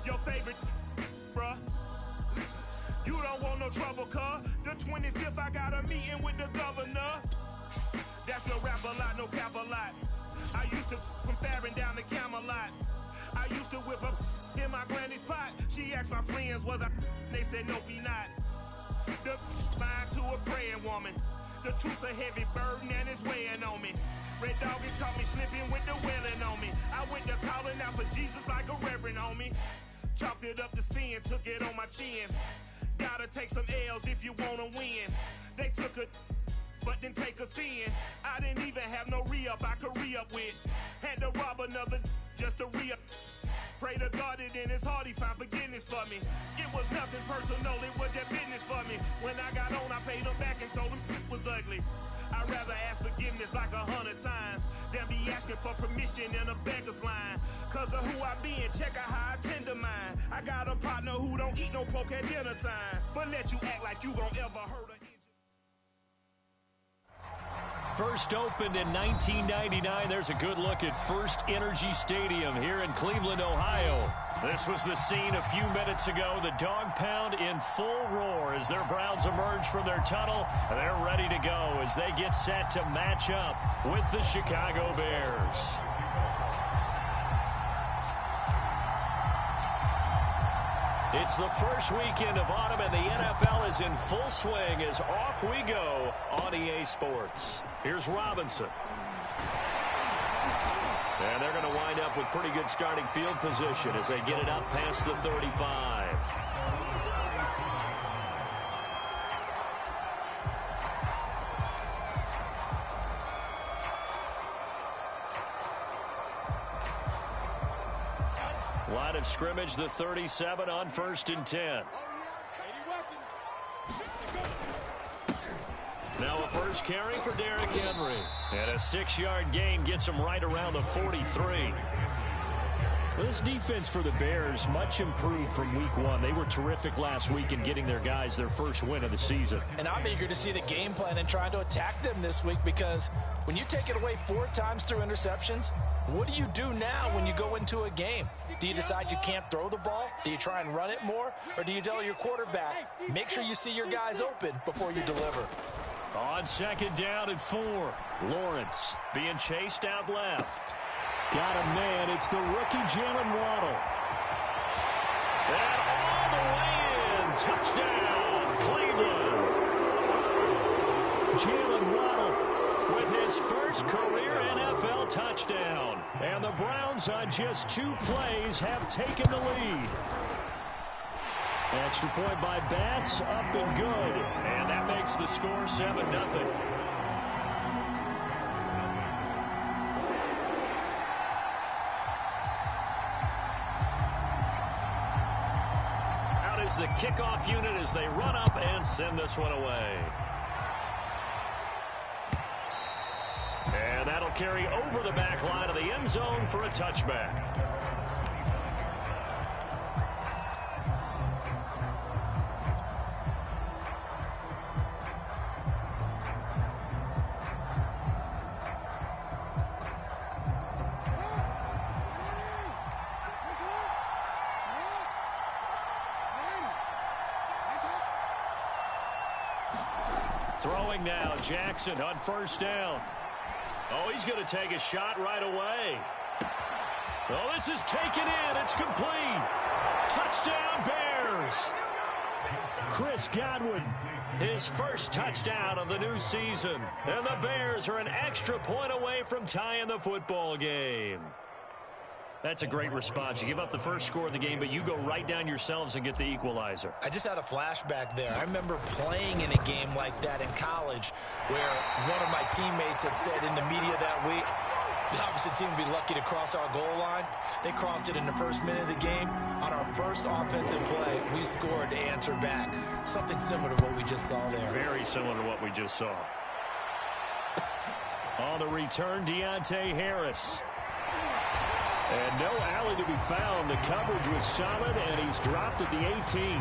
Your favorite, bruh. You don't want no trouble, cuz. The 25th, I got a meeting with the governor. That's no rap a lot, no cap a lot. I used to from Farron down to Camelot. I used to whip up in my granny's pot. She asked my friends, was I? They said, nope, he not. The mind to a praying woman. The truth's a heavy burden and it's weighing on me. Red doggies caught me slipping with the wailing on me. I went to calling out for Jesus like a reverend on me. Chalked it up to sin, took it on my chin. Gotta take some L's if you wanna win. They took a but didn't take a sin. I didn't even have no re-up I could re-up with. Had to rob another just to re-up. Pray to God that in his heart he found forgiveness for me. It was nothing personal, it was just business for me. When I got on, I paid him back and told him it was ugly. I'd rather ask forgiveness like 100 times than be asking for permission in a beggar's line. Cause of who I be and check out how I tend to mine. I got a partner who don't eat no pork at dinner time, but let you act like you gon' ever hurt her. First opened in 1999. There's a good look at First Energy Stadium here in Cleveland, Ohio. This was the scene a few minutes ago. The dog pound in full roar as their Browns emerge from their tunnel. They're ready to go as they get set to match up with the Chicago Bears. It's the first weekend of autumn, and the NFL is in full swing as off we go on EA Sports. Here's Robinson. And they're going to wind up with pretty good starting field position as they get it up past the 35. Line of scrimmage, the 37 on 1st and 10. Now a first carry for Derrick Henry. And a 6-yard gain gets him right around the 43. This defense for the Bears, much improved from week 1. They were terrific last week in getting their guys their first win of the season. And I'm eager to see the game plan and trying to attack them this week, because when you take it away 4 times through interceptions, what do you do now when you go into a game? Do you decide you can't throw the ball? Do you try and run it more? Or do you tell your quarterback, make sure you see your guys open before you deliver? On 2nd down and 4. Lawrence being chased out left. Got a man. It's the rookie Jalen Waddle. And all the way in. Touchdown, Cleveland. Jalen Waddle with his first career NFL touchdown. And the Browns on just 2 plays have taken the lead. Extra point by Bass, up and good. And that makes the score 7-0. Out is the kickoff unit as they run up and send this one away. And that'll carry over the back line of the end zone for a touchback. Throwing now, Jackson on 1st down. Oh, he's going to take a shot right away. Oh, this is taken in. It's complete. Touchdown, Bears. Chris Godwin, his first touchdown of the new season. And the Bears are an extra point away from tying the football game. That's a great response. You give up the first score of the game, but you go right down yourselves and get the equalizer. I just had a flashback there. I remember playing in a game like that in college where one of my teammates had said in the media that week, the opposite team would be lucky to cross our goal line. They crossed it in the first minute of the game. On our first offensive play, we scored to answer back. Something similar to what we just saw there. Very similar to what we just saw. On the return, Deontay Harris. And no alley to be found. The coverage was solid, and he's dropped at the 18.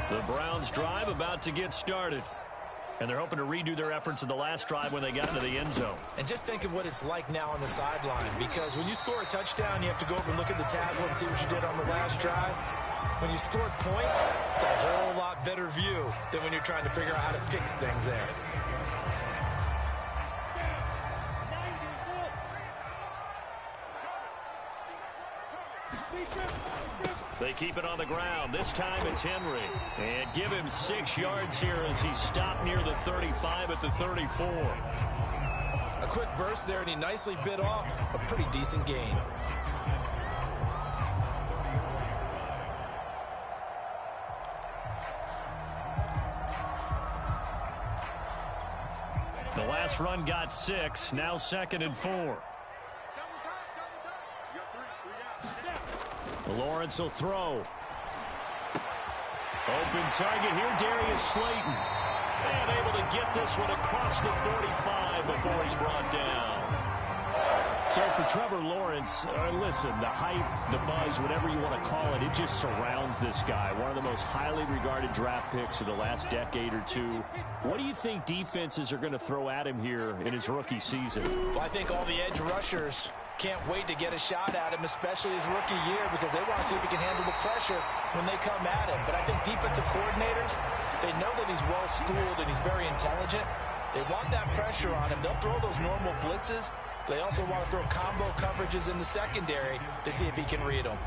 The Browns drive about to get started. And they're hoping to redo their efforts in the last drive when they got into the end zone. And just think of what it's like now on the sideline, because when you score a touchdown, you have to go over and look at the tablet and see what you did on the last drive. When you scored points, it's a whole lot better view than when you're trying to figure out how to fix things there. They keep it on the ground. This time it's Henry. And give him 6 yards here as he stopped near the 35 at the 34. A quick burst there, and he nicely bit off a pretty decent gain. The last run got 6. Now 2nd and 4. Lawrence will throw. Open target here, Darius Slayton. And able to get this one across the 45 before he's brought down. So for Trevor Lawrence, listen, the hype, the buzz, whatever you want to call it, it just surrounds this guy. One of the most highly regarded draft picks of the last decade or two. What do you think defenses are going to throw at him here in his rookie season? Well, I think all the edge rushers can't wait to get a shot at him, especially his rookie year, because they want to see if he can handle the pressure when they come at him. But I think defensive coordinators, they know that he's well-schooled and he's very intelligent. They want that pressure on him. They'll throw those normal blitzes. They also want to throw combo coverages in the secondary to see if he can read them.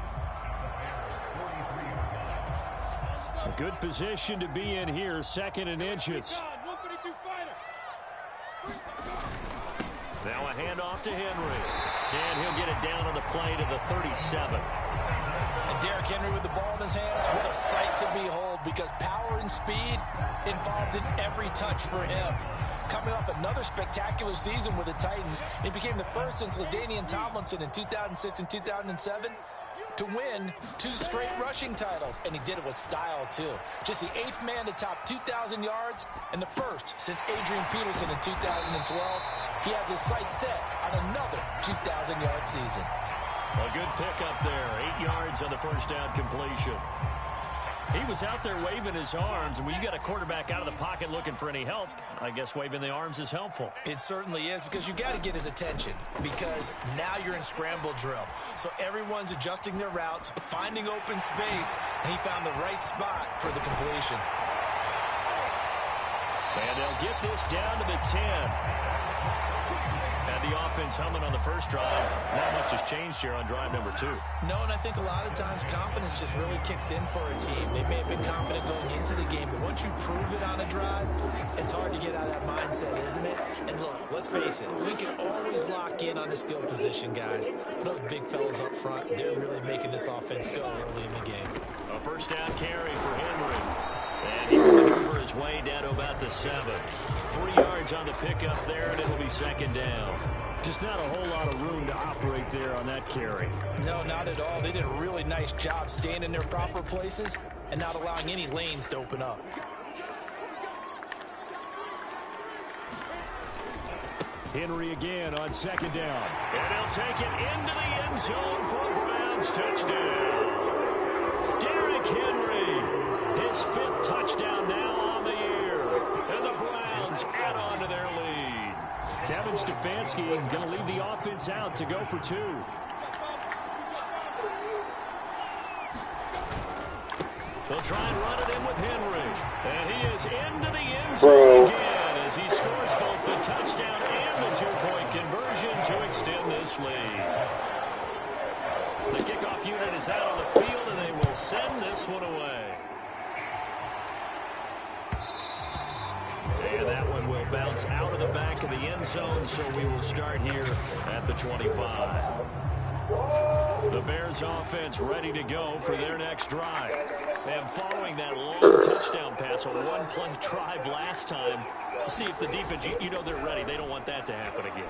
A good position to be in here, 2nd and inches. Now a handoff to Henry. And he'll get it down on the play to the 37. And Derrick Henry with the ball in his hands, what a sight to behold, because power and speed involved in every touch for him. Coming off another spectacular season with the Titans, he became the first since LaDainian Tomlinson in 2006 and 2007 to win 2 straight rushing titles, and he did it with style too. Just the 8th man to top 2,000 yards and the first since Adrian Peterson in 2012. He has his sights set on another 2,000-yard season. A good pickup there, 8 yards on the first down completion. He was out there waving his arms, and when you got a quarterback out of the pocket looking for any help, I guess waving the arms is helpful. It certainly is, because you got to get his attention, because now you're in scramble drill. So everyone's adjusting their routes, finding open space, and he found the right spot for the completion. And they'll get this down to the 10. And the offense humming on the first drive. Not much has changed here on drive number 2. No, and I think a lot of times confidence just really kicks in for a team. They may have been confident going into the game, but once you prove it on a drive, it's hard to get out of that mindset, isn't it? And look, let's face it, we can always lock in on the skill position, guys. But those big fellas up front, they're really making this offense go early in the game. A first down carry for Henry. And he will maneuver his way down to about the 7. 3 yards on the pickup there, and it'll be 2nd down. Just not a whole lot of room to operate there on that carry. No, not at all. They did a really nice job staying in their proper places and not allowing any lanes to open up. Henry again on 2nd down. And he'll take it into the end zone for a Browns touchdown. Derrick Henry, his 5th touchdown now on the year. And the Browns add on to their lead. Kevin Stefanski is going to leave the offense out to go for 2. They'll try and run it in with Henry. And he is into the end zone again as he scores both the touchdown and the 2-point conversion to extend this lead. The kickoff unit is out on the field, and they will send this one away. And that one will bounce out of the back of the end zone, so we will start here at the 25. The Bears offense ready to go for their next drive. And following that long touchdown pass, a 1-play drive last time, see if the defense, you know they're ready. They don't want that to happen again.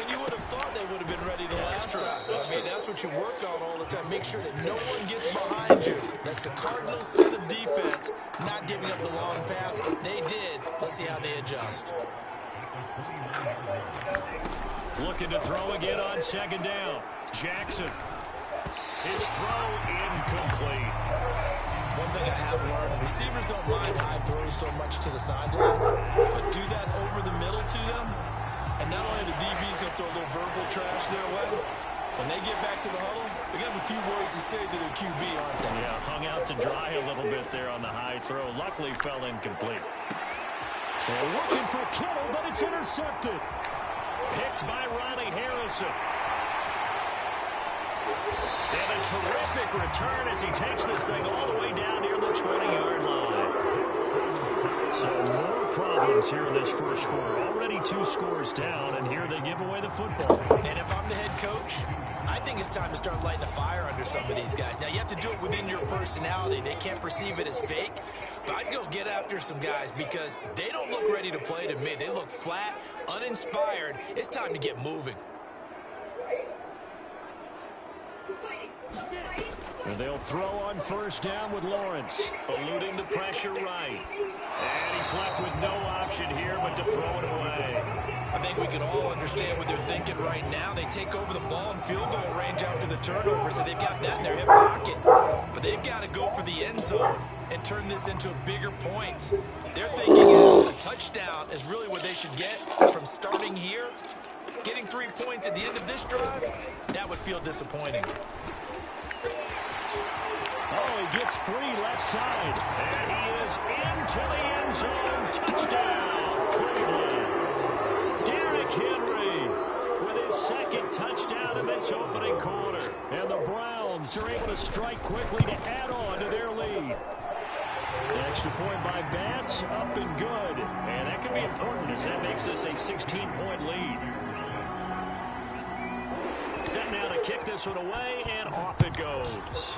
And you would have thought they would have been ready the last time. I mean, that's what you work on all the time. Make sure that no one gets behind you. That's the cardinal sin of defense, not giving up the long pass. They did. Let's see how they adjust. Looking to throw again on 2nd down. Jackson. His throw incomplete. one thing I have learned, receivers don't mind high throws so much to the sideline, but do that over the middle to them, and not only the DB's going to throw a little verbal trash their way, when they get back to the huddle, they got a few words to say to their QB, aren't they? Yeah, hung out to dry a little bit there on the high throw. Luckily fell incomplete. They're looking for Kittle, but it's intercepted. Picked by Ronnie Harrison. And a terrific return as he takes this thing all the way down near the 20-yard line. So more problems here in this first quarter. Already 2 scores down, and here they give away the football. And if I'm the head coach, I think it's time to start lighting a fire under some of these guys. Now, you have to do it within your personality. They can't perceive it as fake. But I'd go get after some guys because they don't look ready to play to me. They look flat, uninspired. It's time to get moving. And they'll throw on first down with Lawrence, eluding the pressure right. And he's left with no option here but to throw it away. I think we can all understand what they're thinking right now. They take over the ball in field goal range after the turnover, so they've got that in their hip pocket. But they've got to go for the end zone and turn this into a bigger point. Their thinking is a touchdown is really what they should get from starting here. Getting 3 points at the end of this drive, that would feel disappointing. Oh, he gets free left side. And he is into the end zone. Touchdown, Cleveland. Derrick Henry with his second touchdown in this opening quarter. And the Browns are able to strike quickly to add on to their lead. The extra point by Bass, up and good. And that could be important as that makes this a 16-point lead. Set now to kick this one away, and off it goes.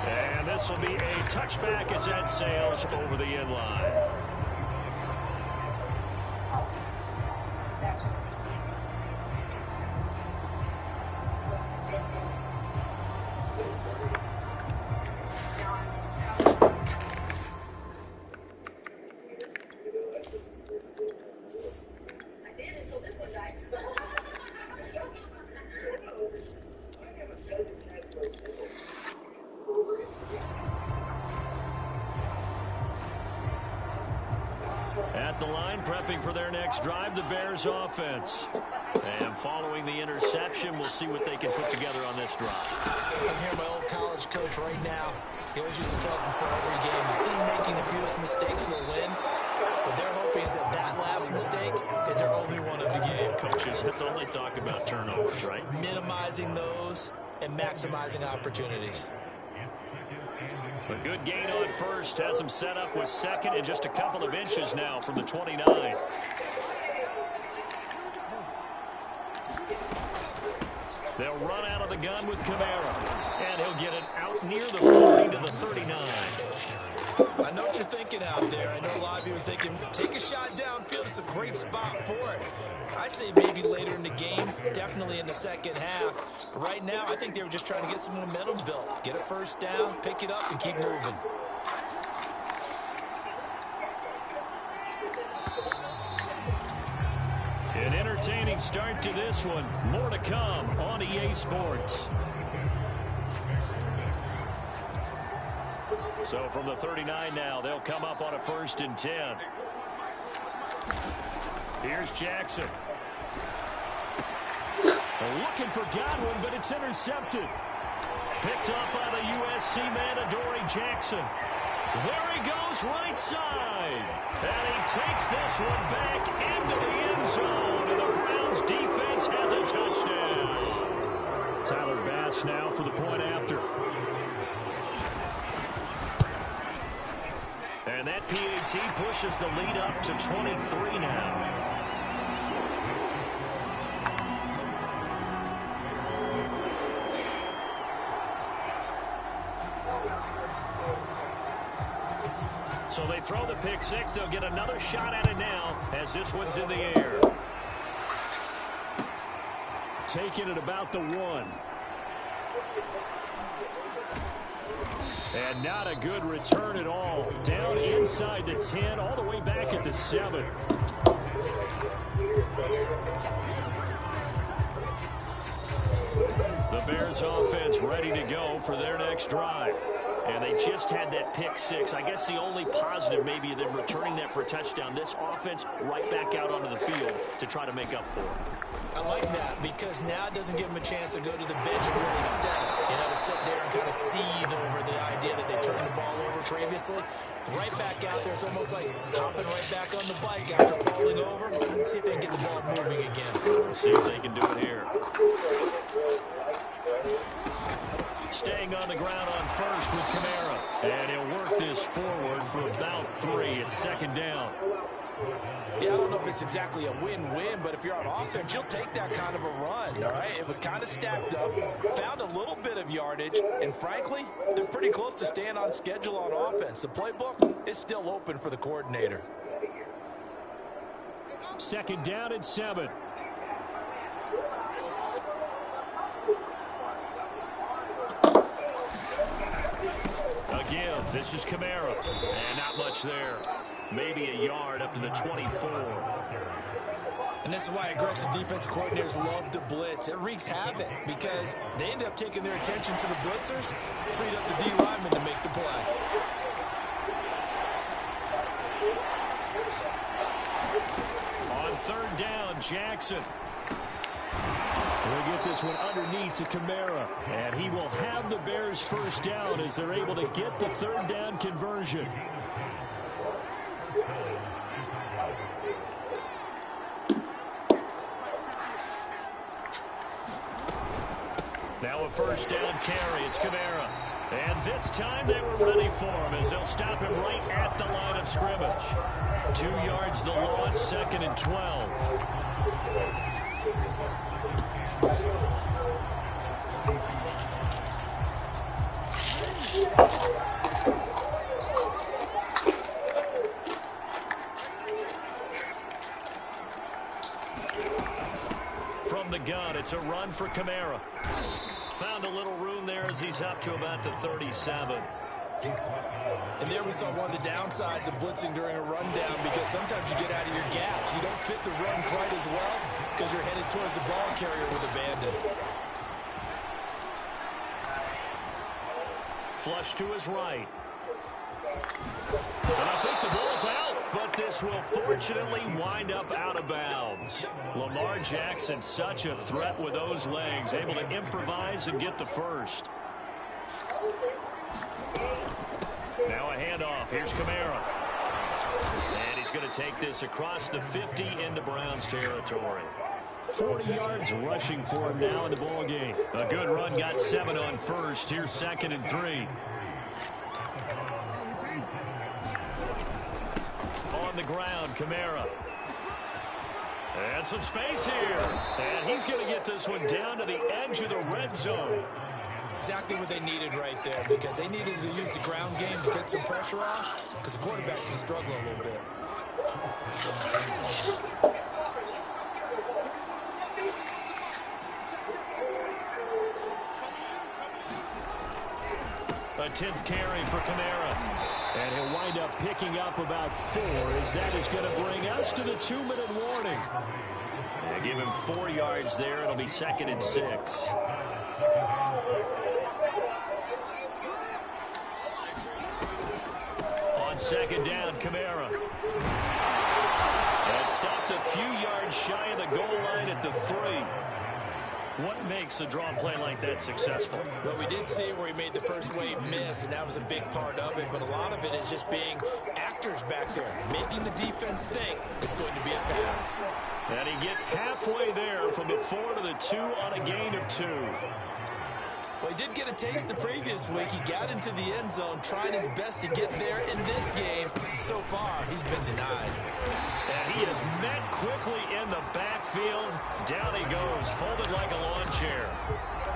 And this will be a touchback as that sails over the end line. At the line, prepping for their next drive, the Bears offense. And following the interception, we'll see what they can put together on this drive. I can hear my old college coach right now. He always used to tell us before every game, the team making the fewest mistakes will win. What they're hoping is that that last mistake is their only one of the game. Coaches, let's only talk about turnovers, right? Minimizing those and maximizing opportunities. A good gain on first has him set up with second and just a couple of inches now from the 29. They'll run out of the gun with Kamara, and he'll get it out near the 40 to the 39. I know what you're thinking out there. I know a lot of you are thinking, take a shot downfield. It's a great spot for it. I'd say maybe later in the game, definitely in the second half. But right now, I think they were just trying to get some momentum built. Get a first down, pick it up, and keep moving. An entertaining start to this one. More to come on EA Sports. So from the 39 now, they'll come up on a 1st and 10. Here's Jackson. They're looking for Godwin, but it's intercepted. Picked up by the USC man, Adoree Jackson. There he goes, right side. And he takes this one back into the end zone. And the Browns defense has a touchdown. Tyler Bass now for the point after. And that PAT pushes the lead up to 23 now. So they throw the pick six. They'll get another shot at it now as this one's in the air. Taking it about the 1. And not a good return at all. Down inside the 10, all the way back at the 7. The The Bears offense ready to go for their next drive. And they just had that pick six. I guess the only positive maybe them returning that for a touchdown. This offense right back out onto the field to try to make up for it. I like that because now it doesn't give them a chance to go to the bench and really settle. You know, to sit there and kind of seethe over the idea that they turned the ball over previously. Right back out there. It's almost like hopping right back on the bike after falling over. Let's see if they can get the ball moving again. We'll see if they can do it here. Staying on the ground on first with Kamara. And he'll work this forward for about 3. It's second down. Yeah, I don't know if it's exactly a win-win, but if you're on offense, you'll take that kind of a run, all right? It was kind of stacked up, found a little bit of yardage, and frankly, they're pretty close to staying on schedule on offense. The playbook is still open for the coordinator. Second down and 7. Again, this is Kamara. And not much there. Maybe a yard up to the 24. And this is why aggressive defensive coordinators love to blitz. It wreaks havoc because they end up taking their attention to the blitzers, freed up the D lineman to make the play. On third down, Jackson. We'll get this one underneath to Kamara. And he will have the Bears first down as they're able to get the third down conversion. Now a first down carry. It's Kamara. And this time they were ready for him as they'll stop him right at the line of scrimmage. 2 yards the loss, second and 12. From the gun, it's a run for Kamara. Found a little room there as he's up to about the 37. And there we saw one of the downsides of blitzing during a rundown because sometimes you get out of your gaps. You don't fit the run quite as well because you're headed towards the ball carrier with a bandit. Flush to his right. And I think the ball's out, but this will fortunately wind up out of bounds. Lamar Jackson, such a threat with those legs, able to improvise and get the first. Now a handoff. Here's Kamara. And he's going to take this across the 50 into Browns territory. 40 yards rushing for him now in the ball game. A good run, got 7 on first. Here's second and 3. On the ground, Kamara. And some space here. And he's going to get this one down to the edge of the red zone. Exactly what they needed right there because they needed to use the ground game to take some pressure off because the quarterback's been struggling a little bit. A 10th carry for Kamara. And he'll wind up picking up about 4 as that is going to bring us to the 2-minute warning. And give him 4 yards there. It'll be second and 6. On second down, Kamara. And stopped a few yards shy of the goal line at the 3. What makes a draw play like that successful? Well, we did see where he made the first wave miss, and that was a big part of it. But a lot of it is just being actors back there, making the defense think it's going to be a pass. And he gets halfway there from the 4 to the 2 on a gain of 2. Well, he did get a taste the previous week. He got into the end zone, trying his best to get there in this game. So far, he's been denied. And he is met quickly in the backfield. Down he goes, folded like a lawn chair.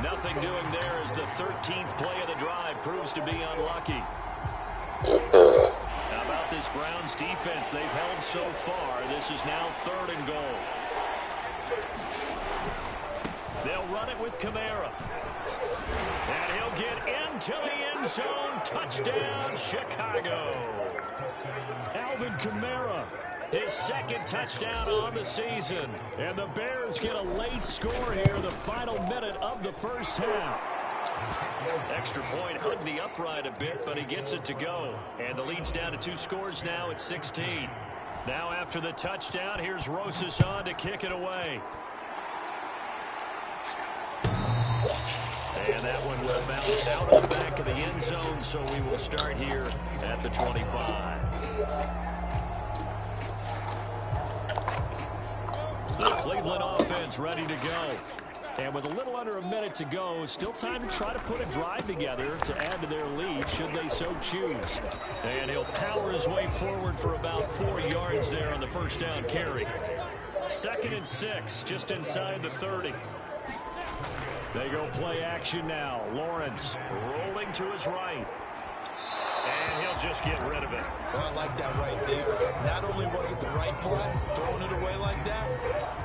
Nothing doing there as the 13th play of the drive proves to be unlucky. How about this Browns defense they've held so far? This is now 3rd and goal. They'll run it with Kamara. And he'll get into the end zone. Touchdown, Chicago. Alvin Kamara His second touchdown on the season. And the Bears get a late score here, the final minute of the first half. Extra point hugged the upright a bit, but he gets it to go. And the lead's down to 2 scores now at 16. Now after the touchdown, here's Rosas on to kick it away. And that one will bounce out of the back of the end zone, so we will start here at the 25. The Cleveland offense ready to go. And with a little under a minute to go, still time to try to put a drive together to add to their lead should they so choose. And he'll power his way forward for about 4 yards there on the first down carry. 2nd and 6, just inside the 30. They go play action now. Lawrence rolling to his right. And he'll just get rid of it. Well, I like that right there. Not only was it the right play, throwing it away like that,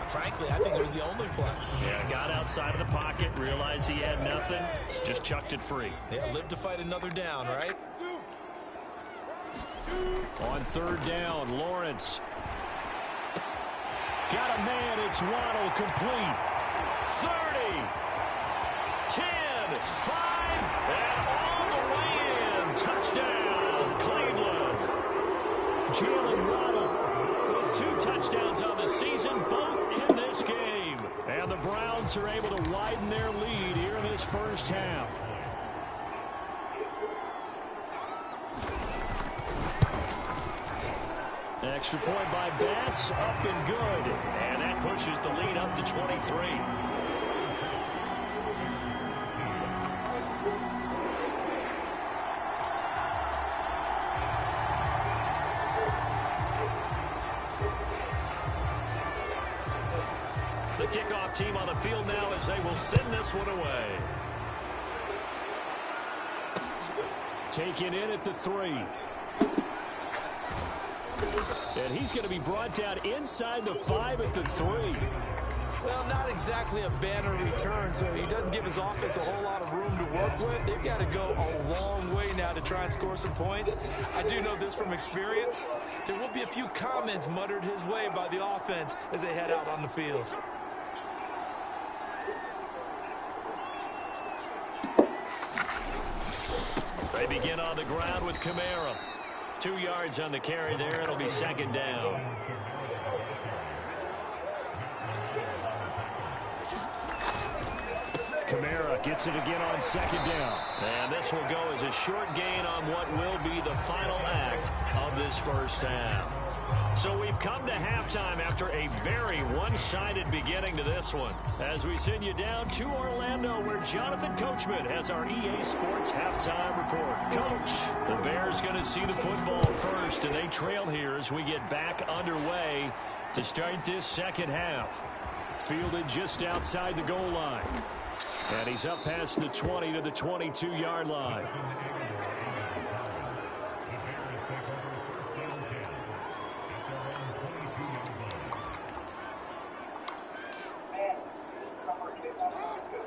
frankly, I think it was the only play. Yeah, got outside of the pocket, realized he had nothing, just chucked it free. Yeah, live to fight another down, right? On 3rd down, Lawrence. Got a man, it's Waddle, complete. 30, 10, 5, and all the way in. Touchdown, Cleveland. Jalen Waddle with 2 touchdowns on the season, both in this game. And the Browns are able to widen their lead here in this first half. Extra point by Bass, up and good. And that pushes the lead up to 23. The kickoff team on the field now as they will send this one away. Taken in at the 3. And he's going to be brought down inside the 5 at the 3. Well, not exactly a banner return, so he doesn't give his offense a whole lot of room to work with. They've got to go a long way now to try and score some points. I do know this from experience. There will be a few comments muttered his way by the offense as they head out on the field. They begin on the ground with Kamara. 2 yards on the carry there. It'll be 2nd down. Kamara gets it again on 2nd down. And this will go as a short gain on what will be the final act of this first half. So we've come to halftime after a very one-sided beginning to this one. As we send you down to Orlando, where Jonathan Coachman has our EA Sports halftime report. Coach, the Bears going to see the football first, and they trail here as we get back underway to start this second half. Fielded just outside the goal line. And he's up past the 20 to the 22-yard line.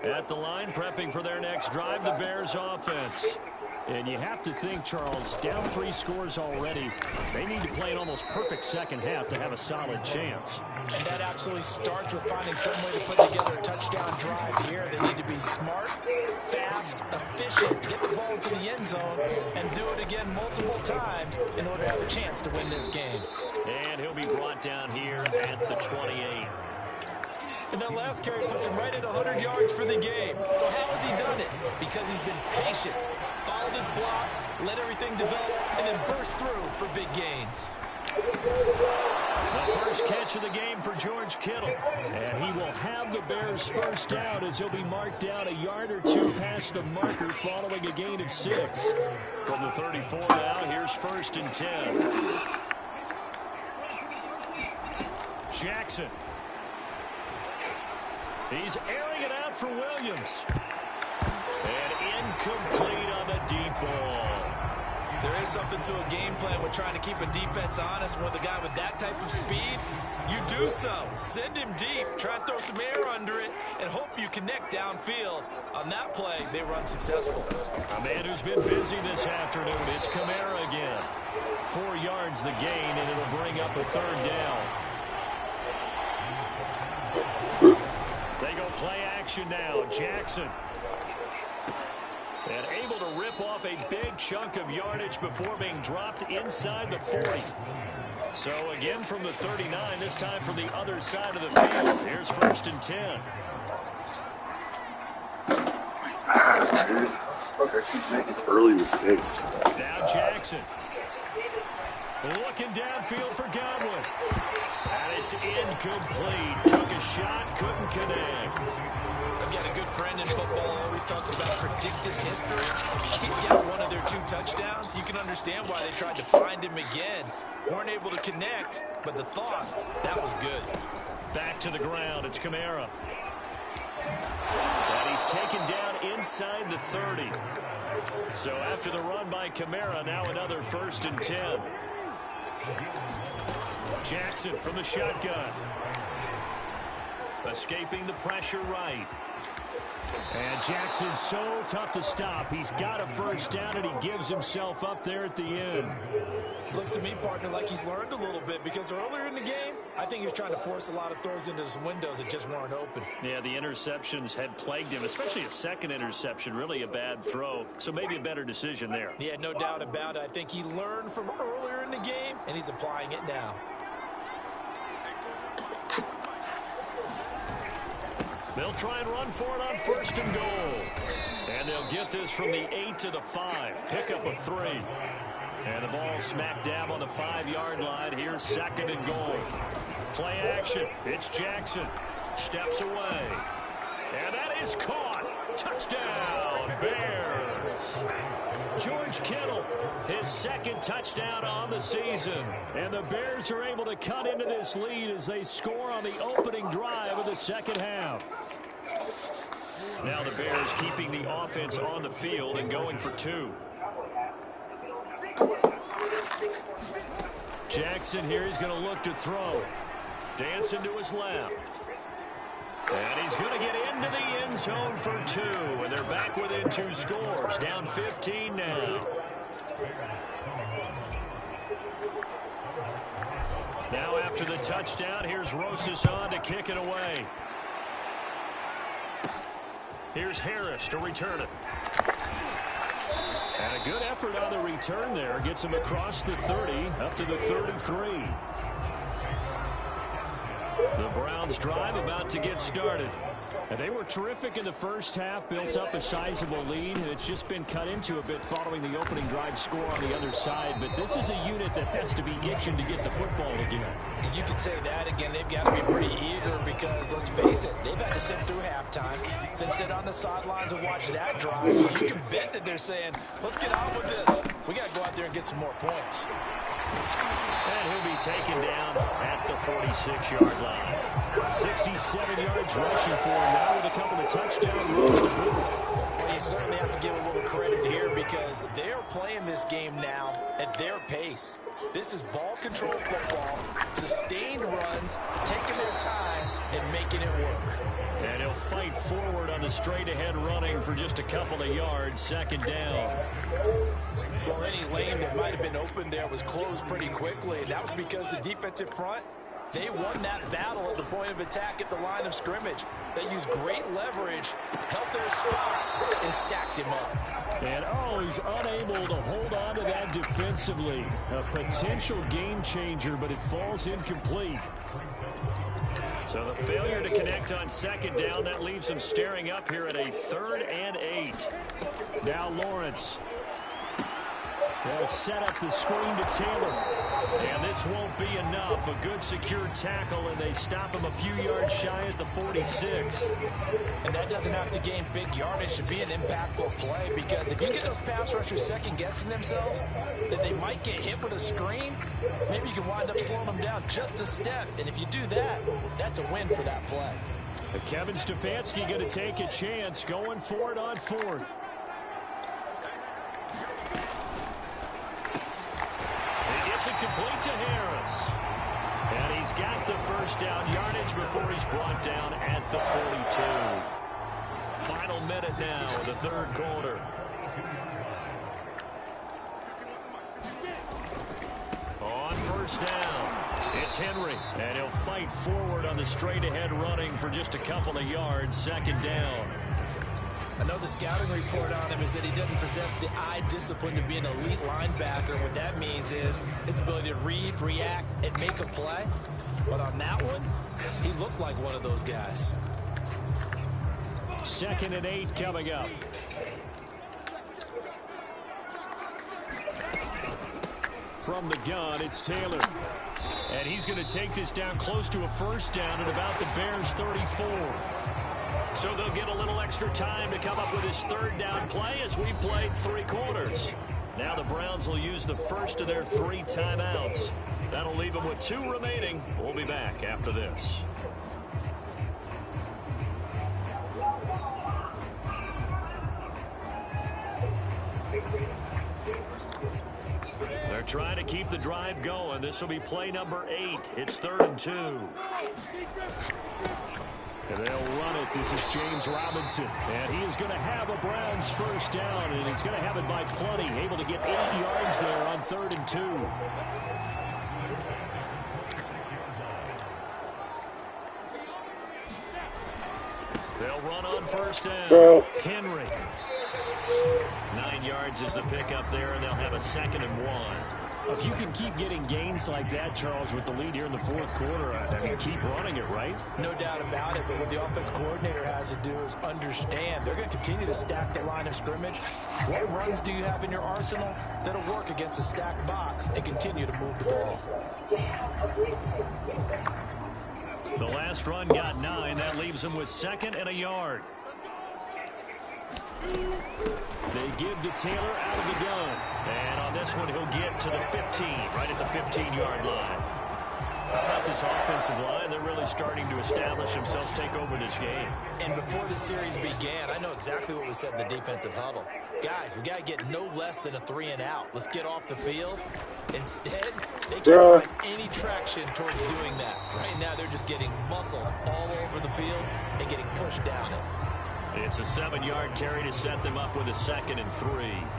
At the line, prepping for their next drive, the Bears offense. And you have to think, Charles, down 3 scores already. They need to play an almost perfect second half to have a solid chance. And that absolutely starts with finding some way to put together a touchdown drive here. They need to be smart, fast, efficient, get the ball to the end zone, and do it again multiple times in order to have a chance to win this game. And he'll be brought down here at the 28. And that last carry puts him right at 100 yards for the game. So how has he done it? Because he's been patient, followed his blocks, let everything develop, and then burst through for big gains. The first catch of the game for George Kittle. And he will have the Bears first down as he'll be marked down a yard or 2 past the marker following a gain of 6. From the 34 now, here's 1st and 10. Jackson. He's airing it out for Williams. And incomplete on the deep ball. They're is something to a game plan with trying to keep a defense honest. With a guy with that type of speed, you do so. Send him deep, try and throw some air under it, and hope you connect downfield. On that play, they were unsuccessful. A man who's been busy this afternoon, it's Kamara again. 4 yards the gain, and it'll bring up a 3rd down. They go play action now. Jackson. And able to rip off a big chunk of yardage before being dropped inside the 40. So again from the 39, this time from the other side of the field. Here's 1st and 10. Fuck, I keep making early mistakes. Now Jackson. Looking downfield for Godwin. And it's incomplete. Took a shot, couldn't connect. I've got a good friend in football, always talks about predictive history. He's got one of their 2 touchdowns. You can understand why they tried to find him again. Weren't able to connect, but the thought, that was good. Back to the ground, it's Kamara. And he's taken down inside the 30. So after the run by Kamara, now another 1st and 10. Jackson from the shotgun. Escaping the pressure right. And Jackson's so tough to stop. He's got a 1st down, and he gives himself up there at the end. Looks to me, partner, like he's learned a little bit, because earlier in the game, I think he was trying to force a lot of throws into some windows that just weren't open. Yeah, the interceptions had plagued him, especially a second interception, really a bad throw. So maybe a better decision there. Yeah, no doubt about it. I think he learned from earlier in the game, and he's applying it now. They'll try and run for it on 1st and goal. And they'll get this from the 8 to the 5. Pick up a 3. And the ball smack dab on the 5-yard line. Here's 2nd and goal. Play action. It's Jackson. Steps away. And that is caught. Touchdown, Bears. George Kittle, his 2nd touchdown on the season. And the Bears are able to cut into this lead as they score on the opening drive of the 2nd half. Now the Bears keeping the offense on the field and going for 2. Jackson here is going to look to throw. Dancing to his left. And he's going to get into the end zone for 2. And they're back within 2 scores. Down 15 now. Now after the touchdown, here's Rosas on to kick it away. Here's Harris to return it. And a good effort on the return there. Gets him across the 30, up to the 33. The Browns drive about to get started. And they were terrific in the 1st half, built up a sizable lead, and it's just been cut into a bit following the opening drive score on the other side. But this is a unit that has to be itching to get the football again. And you could say that again. They've got to be pretty eager because, let's face it, they've had to sit through halftime, then sit on the sidelines and watch that drive. So you can bet that they're saying, let's get on with this. We got to go out there and get some more points. And he'll be taken down at the 46-yard line. 67 yards rushing for him now with a couple of touchdown runs to boot. Well, you certainly have to give a little credit here because they're playing this game now at their pace. This is ball control football, sustained runs, taking their time and making it work. And he'll fight forward on the straight-ahead running for just a couple of yards, 2nd down. Well, any lane that might have been open there was closed pretty quickly, and that was because the defensive front, they won that battle at the point of attack at the line of scrimmage. They used great leverage, held their spot, and stacked him up. And, he's unable to hold on to that defensively. A potential game changer, but it falls incomplete. So the failure to connect on 2nd down, that leaves him staring up here at a 3rd and 8. Now Lawrence. They'll set up the screen to Taylor. And this won't be enough. A good secure tackle, and they stop him a few yards shy at the 46. And that doesn't have to gain big yardage to be an impactful play, because if you get those pass rushers second-guessing themselves, that they might get hit with a screen, maybe you can wind up slowing them down just a step. And if you do that, that's a win for that play. Kevin Stefanski going to take a chance, going for it on 4th. He's got the first down yardage before he's brought down at the 42. Final minute now of the third quarter. On first down, it's Henry, and he'll fight forward on the straight-ahead running for just a couple of yards. Second down. I know the scouting report on him is that he doesn't possess the eye discipline to be an elite linebacker. What that means is his ability to read, react, and make a play. But on that one, he looked like one of those guys. 2nd and 8 coming up. From the gun, it's Taylor. And he's going to take this down close to a first down at about the Bears' 34. So they'll get a little extra time to come up with his third down play as we played 3 quarters. Now the Browns will use the first of their 3 timeouts. That'll leave them with 2 remaining. We'll be back after this. They're trying to keep the drive going. This will be play number 8. It's 3rd and 2. And they'll run it. This is James Robinson. And he is going to have a Browns first down. And he's going to have it by plenty. Able to get 8 yards there on 3rd and 2. They'll run on first down. Henry. 9 yards is the pickup there, and they'll have a 2nd and 1. If you can keep getting gains like that, Charles, with the lead here in the 4th quarter, I mean, keep running it, right? No doubt about it, but what the offense coordinator has to do is understand they're going to continue to stack the line of scrimmage. What runs do you have in your arsenal that'll work against a stacked box and continue to move the ball? The last run got 9. That leaves them with 2nd and a yard. They give to Taylor out of the gun. And on this one, he'll get to the 15, right at the 15-yard line. How about this offensive line? They're really starting to establish themselves, take over this game. And before the series began, I know exactly what was said in the defensive huddle. Guys, we got to get no less than a 3-and-out. Let's get off the field. Instead, they can't find any traction towards doing that. Right now, they're just getting muscle all over the field and getting pushed down it. It's a 7-yard carry to set them up with a 2nd and 3.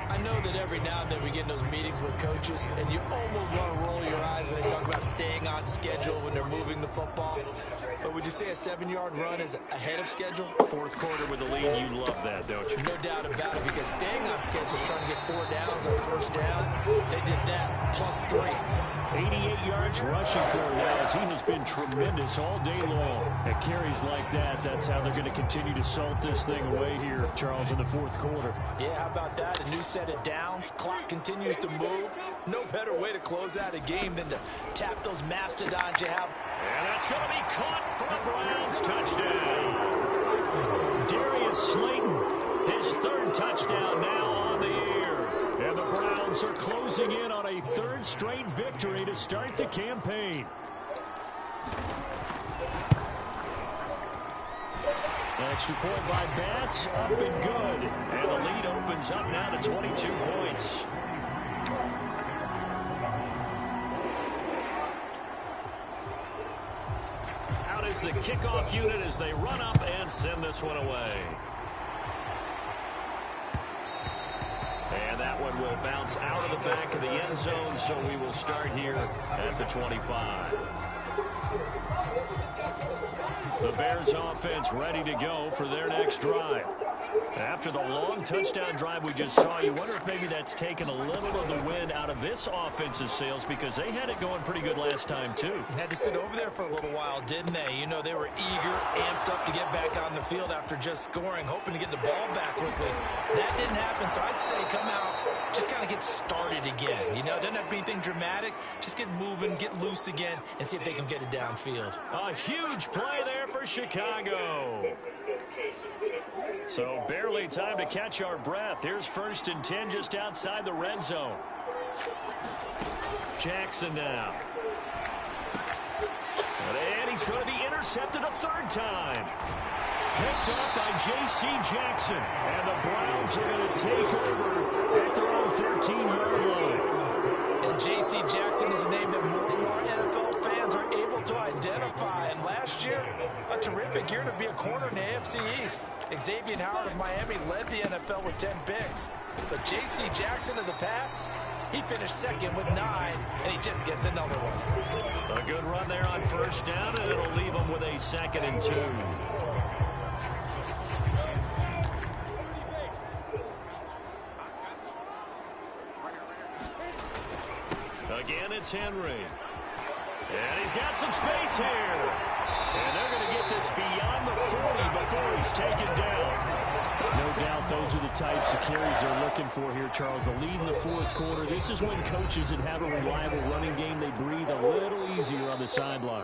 I know that every now and then we get in those meetings with coaches, and you almost want to roll your eyes when they talk about staying on schedule when they're moving the football. But would you say a 7-yard run is ahead of schedule? 4th quarter with the lead, you love that, don't you? No doubt about it, because staying on schedule is trying to get 4 downs on first down. They did that plus 3. 88 yards rushing for him now, as he has been tremendous all day long. At carries like that, that's how they're going to continue to salt this thing away here, Charles, in the 4th quarter. Yeah, how about that? A new set of downs. Clock continues to move. No better way to close out a game than to tap those mastodons you have. And that's going to be caught for a Browns touchdown. Darius Slayton, his 3rd touchdown now on the year. And the Browns are closing in on a 3rd straight victory to start the campaign. Extra point by Bass, up and good. And the lead opens up now to 22 points. Out is the kickoff unit as they run up and send this one away. And that one will bounce out of the back of the end zone, so we will start here at the 25. The Bears offense ready to go for their next drive. After the long touchdown drive we just saw, you wonder if maybe that's taken a little of the wind out of this offense's sails, because they had it going pretty good last time too. Had to sit over there for a little while, didn't they? You know, they were eager, amped up to get back on the field after just scoring, hoping to get the ball back quickly. That didn't happen, so I'd say come out, just kind of get started again. You know, it doesn't have to be anything dramatic. Just get moving, get loose again, and see if they can get it downfield. A huge play there for Chicago. So barely time to catch our breath. Here's 1st and 10 just outside the red zone. Jackson now. And he's going to be intercepted a 3rd time. Picked up by J.C. Jackson. And the Browns are going to take over at their own 13-yard line. And J.C. Jackson is a name that more and more NFL fans are able to terrific year to be a corner in the AFC East. Xavier Howard of Miami led the NFL with 10 picks. But J.C. Jackson of the Pats, he finished second with 9, and he just gets another one. A good run there on first down, and it'll leave him with a 2nd and 2. Again, it's Henry. And he's got some space here. And they're going to get this beyond the 40 before he's taken down. No doubt those are the types of carries they're looking for here, Charles. The lead in the fourth quarter. This is when coaches that have a reliable running game, they breathe a little easier on the sideline.